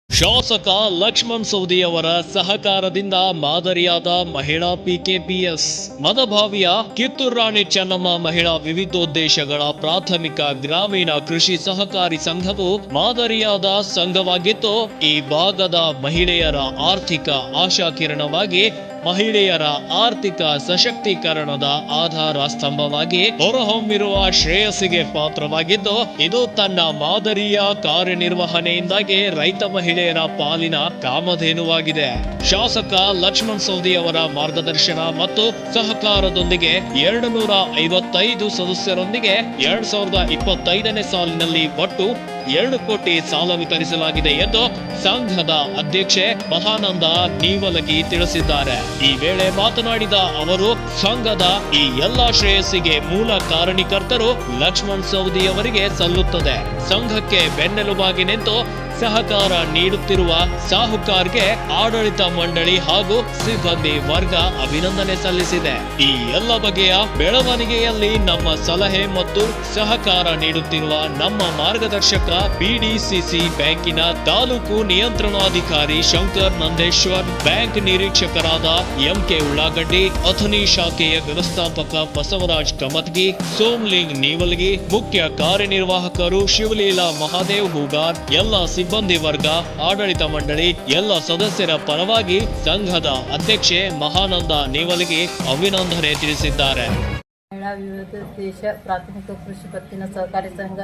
ಶಾಸಕ ಲಕ್ಷ್ಮಣ್ ಸವದಿಯವರ ಸಹಕಾರದಿಂದ ಮಾದರಿಯಾದ ಮಹಿಳಾ ಪಿಕೆಪಿಎಸ್ ಮದಭಾವಿಯ ಕಿತ್ತೂರು ರಾಣಿ ಚೆನ್ನಮ್ಮ ಮಹಿಳಾ ವಿವಿಧೋದ್ದೇಶಗಳ ಪ್ರಾಥಮಿಕ ಗ್ರಾಮೀಣ ಕೃಷಿ ಸಹಕಾರಿ ಸಂಘವು ಮಾದರಿಯಾದ ಸಂಘವಾಗಿದ್ದು ಈ ಭಾಗದ ಮಹಿಳೆಯರ ಆರ್ಥಿಕ ಆಶಾಕಿರಣವಾಗಿ ಮಹಿಳೆಯರ ಆರ್ಥಿಕ ಸಶಕ್ತೀಕರಣದ ಆಧಾರ ಸ್ತಂಭವಾಗಿ ಹೊರಹೊಮ್ಮಿರುವ ಶ್ರೇಯಸ್ಸಿಗೆ ಪಾತ್ರವಾಗಿದ್ದು ಇದು ತನ್ನ ಮಾದರಿಯ ಕಾರ್ಯನಿರ್ವಹಣೆಯಿಂದಾಗಿ ರೈತ ಮಹಿಳೆಯರ ಪಾಲಿನ ಕಾಮಧೇನುವಾಗಿದೆ. ಶಾಸಕ ಲಕ್ಷ್ಮಣ್ ಸವದಿಯವರ ಮಾರ್ಗದರ್ಶನ ಮತ್ತು ಸಹಕಾರದೊಂದಿಗೆ 255 ಸದಸ್ಯರೊಂದಿಗೆ 2025ನೇ ಸಾಲಿನಲ್ಲಿ ಒಟ್ಟು 2 ಕೋಟಿ ಸಾಲ ವಿತರಿಸಲಾಗಿದೆ ಎಂದು ಸಂಘದ ಅಧ್ಯಕ್ಷೆ ಮಹಾನಂದ ನೀವಲಗಿ ತಿಳಿಸಿದ್ದಾರೆ. ಈ ವೇಳೆ ಮಾತನಾಡಿದ ಅವರು ಸಂಘದ ಈ ಎಲ್ಲಾ ಶ್ರೇಯಸ್ಸಿಗೆ ಮೂಲ ಕಾರಣೀಕರ್ತರು ಲಕ್ಷ್ಮಣ್ ಸವದಿಯವರಿಗೆ ಸಲ್ಲುತ್ತದೆ. ಸಂಘಕ್ಕೆ ಬೆನ್ನೆಲುಬಾಗಿ ನಿಂತು ಸಹಕಾರ ನೀಡುತ್ತಿರುವ ಸಾಹುಕಾರ್ಗೆ ಆಡಳಿತ ಮಂಡಳಿ ಹಾಗೂ ಸಿಬ್ಬಂದಿ ವರ್ಗ ಅಭಿನಂದನೆ ಸಲ್ಲಿಸಿದೆ. ಈ ಎಲ್ಲ ಬಗೆಯ ಬೆಳವಣಿಗೆಯಲ್ಲಿ ನಮ್ಮ ಸಲಹೆ ಮತ್ತು ಸಹಕಾರ ನೀಡುತ್ತಿರುವ ನಮ್ಮ ಮಾರ್ಗದರ್ಶಕ ಬಿಡಿಸಿಸಿ ಬ್ಯಾಂಕಿನ ತಾಲೂಕು ನಿಯಂತ್ರಣಾಧಿಕಾರಿ ಶಂಕರ್ ನಂದೇಶ್ವರ್, ಬ್ಯಾಂಕ್ ನಿರೀಕ್ಷಕರಾದ ಎಂಕೆ ಉಳ್ಳಾಗಡ್ಡಿ, ಅಥಣಿ ಶಾಖೆಯ ವ್ಯವಸ್ಥಾಪಕ ಬಸವರಾಜ್ ಕಮತ್ಗಿ, ಸೋಮಲಿಂಗ್ ನೀವಲ್ಗಿ, ಮುಖ್ಯ ಕಾರ್ಯನಿರ್ವಾಹಕರು ಶಿವಲೀಲಾ ಮಹಾದೇವ್ ಹೂಗಾರ್, ಎಲ್ಲ ಸಿಬ್ಬಂದಿ ವರ್ಗ, ಆಡಳಿತ ಮಂಡಳಿ, ಎಲ್ಲ ಸದಸ್ಯರ ಪರವಾಗಿ ಸಂಘದ ಅಧ್ಯಕ್ಷೆ ಮಹಾನಂದ ನೀವಲ್ಗಿ ಅಭಿನಂದನೆ ತಿಳಿಸಿದ್ದಾರೆ. ಮಹಿಳಾ ವಿವಿಧೋದ್ದೇಶ ಪ್ರಾಥಮಿಕ ಕೃಷಿ ಪತ್ತಿನ ಸಹಕಾರಿ ಸಂಘ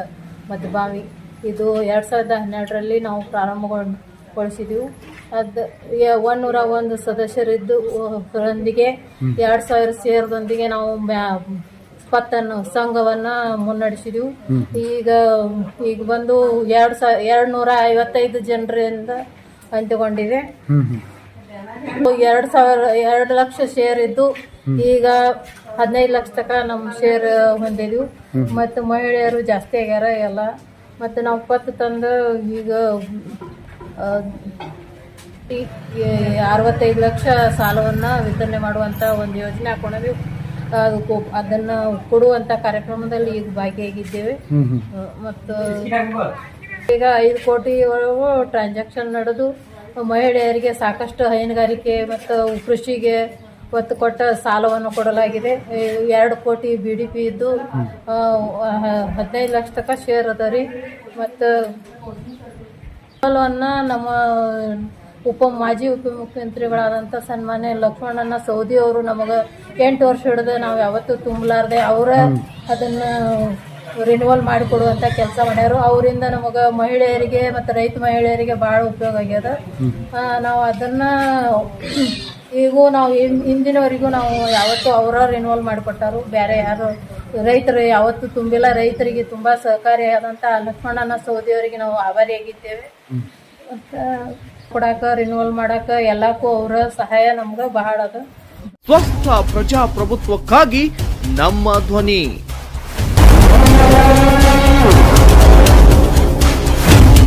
ಮದಭಾವಿ ಇದು 2012ರಲ್ಲಿ ನಾವು ಪ್ರಾರಂಭಗೊಳಿಸಿದೆವು. ಅದು 101 ಸದಸ್ಯರಿದ್ದು ಅದರೊಂದಿಗೆ 2000 ಶೇರ್ದೊಂದಿಗೆ ನಾವು ಸಂಘವನ್ನ ಮುನ್ನಡೆಸಿದೆವು. ಈಗ ಬಂದು 255 ಜನರಿಂದ ಅಂತ್ಯಗೊಂಡಿದೆ. 2 ಲಕ್ಷ ಶೇರ್ ಇದ್ದು ಈಗ 15 ಲಕ್ಷ ತನಕ ನಮ್ಮ ಶೇರ್ ಹೊಂದಿದೆವು. ಮತ್ತು ಮಹಿಳೆಯರು ಜಾಸ್ತಿ ಆಗ್ಯಾರ ಎಲ್ಲ. ಮತ್ತು ನಾವು ಪತ್ತು ತಂದು ಈಗ 65 ಲಕ್ಷ ಸಾಲವನ್ನು ವಿತರಣೆ ಮಾಡುವಂಥ ಒಂದು ಯೋಜನೆ ಹಾಕೊಂಡಿದ್ದೀವಿ. ಅದನ್ನು ಕೊಡುವಂಥ ಕಾರ್ಯಕ್ರಮದಲ್ಲಿ ಈಗ ಭಾಗಿಯಾಗಿದ್ದೇವೆ. ಮತ್ತು ಈಗ 5 ಕೋಟಿ ಒಳಗೂ ಟ್ರಾನ್ಸಾಕ್ಷನ್ ನಡೆದು ಮಹಿಳೆಯರಿಗೆ ಸಾಕಷ್ಟು ಹೈನುಗಾರಿಕೆ ಮತ್ತು ಕೃಷಿಗೆ ಒತ್ತು ಕೊಟ್ಟ ಸಾಲವನ್ನು ಕೊಡಲಾಗಿದೆ. 2 ಕೋಟಿ BDP ಇದ್ದು 15 ಲಕ್ಷ ತನಕ ಶೇರ್ ಅದ ರೀ. ಮತ್ತು ಸಾಲವನ್ನು ನಮ್ಮ ಮಾಜಿ ಉಪಮುಖ್ಯಮಂತ್ರಿಗಳಾದಂಥ ಸನ್ಮಾನ್ಯ ಲಕ್ಷ್ಮಣಣ್ಣ ಸವದಿ ಅವರು ನಮಗೆ 8 ವರ್ಷ ಹಿಡಿದು ನಾವು ಯಾವತ್ತೂ ತುಂಬಲಾರ್ದೆ ಅವರ ಅದನ್ನು ರಿನ್ಯೂವಲ್ ಮಾಡಿಕೊಡುವಂಥ ಕೆಲಸ ಮಾಡ್ಯಾರು. ಅವರಿಂದ ನಮಗೆ ಮಹಿಳೆಯರಿಗೆ ಮತ್ತು ರೈತ ಮಹಿಳೆಯರಿಗೆ ಭಾಳ ಉಪಯೋಗ ಆಗ್ಯದ. ನಾವು ಅದನ್ನು ನಾವು ಇಂದಿನವರೆಗೂ ನಾವು ಯಾವತ್ತೂ ಅವರ ರಿನ್ಯೂವಲ್ ಮಾಡಿಕೊಟ್ಟಾರು. ಬೇರೆ ಯಾರು ರೈತರು ಯಾವತ್ತೂ ತುಂಬಿಲ್ಲ. ರೈತರಿಗೆ ತುಂಬ ಸಹಕಾರಿಯಾದಂಥ ಲಕ್ಷ್ಮಣಣ್ಣ ಸವದಿಯವರಿಗೆ ನಾವು ಆಭಾರಿಯಾಗಿದ್ದೇವೆ. ಮತ್ತು ಕೊಡಾಕ ರಿನ್ಯೂವಲ್ ಮಾಡಾಕ ಎಲ್ಲಕ್ಕೂ ಅವರ ಸಹಾಯ ನಮ್ಗೆ ಬಹಳ ಅದ. ಸ್ವಸ್ಥ ಪ್ರಜಾಪ್ರಭುತ್ವಕ್ಕಾಗಿ ನಮ್ಮ ಧ್ವನಿ.